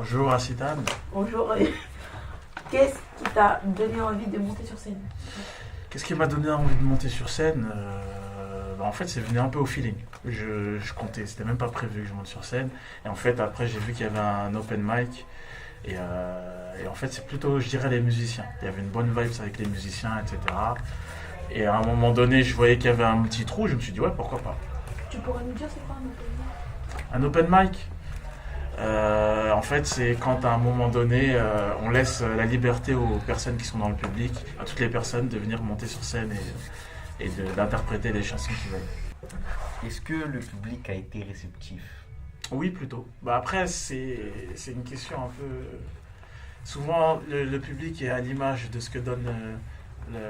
Bonjour Acitane. Bonjour. Qu'est-ce qui t'a donné envie de monter sur scène? Qu'est-ce qui m'a donné envie de monter sur scène? En fait, c'est venu un peu au feeling. Je comptais, c'était même pas prévu que je monte sur scène. Et en fait, après, j'ai vu qu'il y avait un open mic. Et en fait, c'est plutôt, je dirais, les musiciens. Il y avait une bonne vibe avec les musiciens, etc. Et à un moment donné, je voyais qu'il y avait un petit trou. Je me suis dit, ouais, pourquoi pas. Tu pourrais nous dire c'est quoi un open mic? Un open mic, en fait, c'est quand à un moment donné, on laisse la liberté aux personnes qui sont dans le public, à toutes les personnes, de venir monter sur scène d'interpréter les chansons qu'ils veulent. Est-ce que le public a été réceptif? Oui, plutôt. Bah après, c'est une question un peu. Souvent, le public est à l'image de ce que donne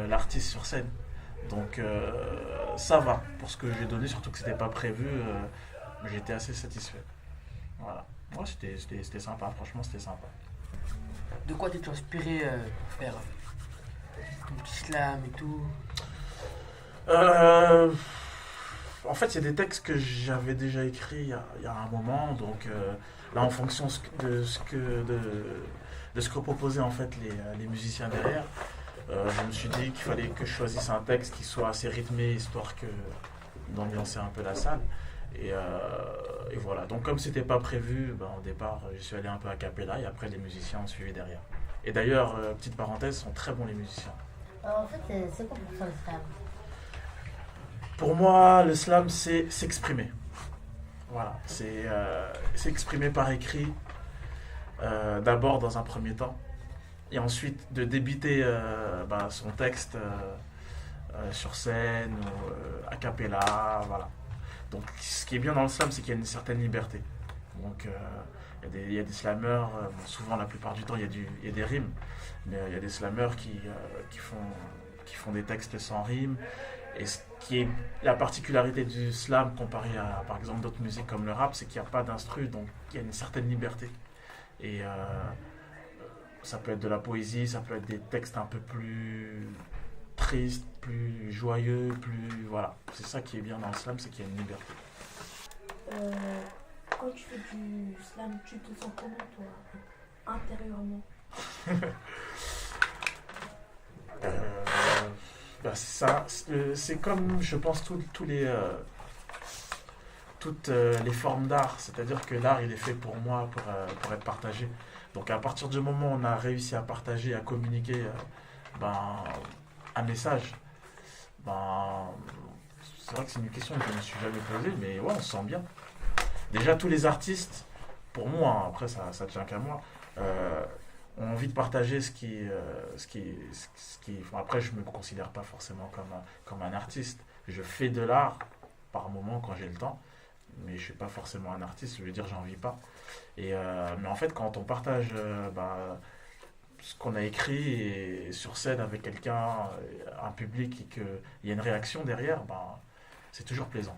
l'artiste sur scène. Donc, ça va pour ce que j'ai donné, surtout que c'était pas prévu. J'étais assez satisfait. Voilà. Ouais, c'était sympa, franchement, c'était sympa. De quoi t'es-tu inspiré pour faire ton petit slam et tout? Euh, En fait, il y a des textes que j'avais déjà écrits il y a un moment. Donc, là, en fonction de ce que proposaient en fait les musiciens derrière, je me suis dit qu'il fallait que je choisisse un texte qui soit assez rythmé, histoire d'ambiancer un peu la salle. Et voilà. Donc, comme c'était pas prévu, au départ, je suis allé un peu a cappella et après, les musiciens ont suivi derrière. Et d'ailleurs, petite parenthèse, sont très bons les musiciens. En fait, c'est quoi pour toi le slam? Pour moi, le slam, c'est s'exprimer. Voilà, c'est s'exprimer par écrit, d'abord dans un premier temps, et ensuite de débiter son texte sur scène ou a cappella, voilà. Donc, ce qui est bien dans le slam, c'est qu'il y a une certaine liberté. Donc, il y a des slammers, souvent la plupart du temps, il y a des rimes, mais il y a des slammers qui font des textes sans rime. Et ce qui est la particularité du slam comparé à, par exemple, d'autres musiques comme le rap, c'est qu'il n'y a pas d'instru, donc il y a une certaine liberté. Et ça peut être de la poésie, ça peut être des textes un peu plus tristes, plus joyeux, plus... Voilà. C'est ça qui est bien dans le slam, c'est qu'il y a une liberté. Quand tu fais du slam, tu te sens comment toi, intérieurement? C'est comme, je pense, toutes les formes d'art. C'est-à-dire que l'art, il est fait pour moi, pour être partagé. Donc, à partir du moment où on a réussi à partager, à communiquer un message, ben, c'est vrai que c'est une question que je ne me suis jamais posée, mais ouais, on se sent bien. Déjà, tous les artistes, pour moi, hein, après, ça tient qu'à moi, ont envie de partager enfin, après, je ne me considère pas forcément comme un artiste. Je fais de l'art par moment quand j'ai le temps, mais je ne suis pas forcément un artiste, je veux dire, j'en vis pas. Mais en fait, quand on partage ce qu'on a écrit sur scène avec quelqu'un, un public, et qu'il y a une réaction derrière, c'est toujours plaisant.